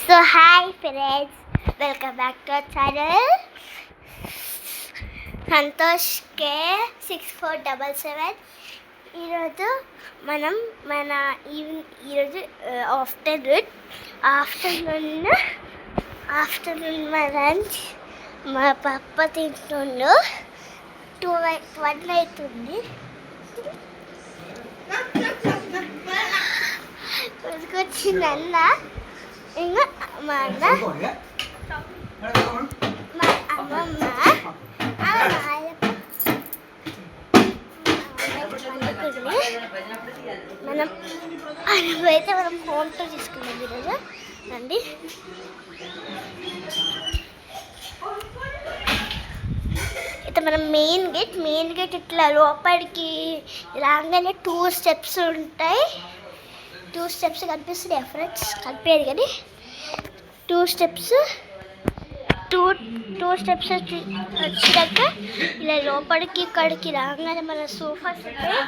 So hi friends, welcome back to our channel Santosh K6477. ఈరోజు మనం ఈరోజు afternoon మా లంచ్ మా పప్ప తింటుండు. 12 అవుతుంది. వచ్చిందన్న ఇంకా మా అన్న మా అమ్మమ్మ మనం అయితే మనం హోమ్ టూర్ తీసుకున్నాం ఈరోజు అండి. అయితే మనం మెయిన్ గేట్ ఇట్లా లోపలికి రాగానే 2 స్టెప్స్ ఉంటాయి. 2 స్టెప్స్ కనిపిస్తున్నాయి ఫ్రెండ్స్, కనిపించదు కానీ 2 స్టెప్స్ వచ్చినాక ఇలా లోపలికి ఇక్కడికి రాగానే మన సోఫాస్ ఉంటాయి.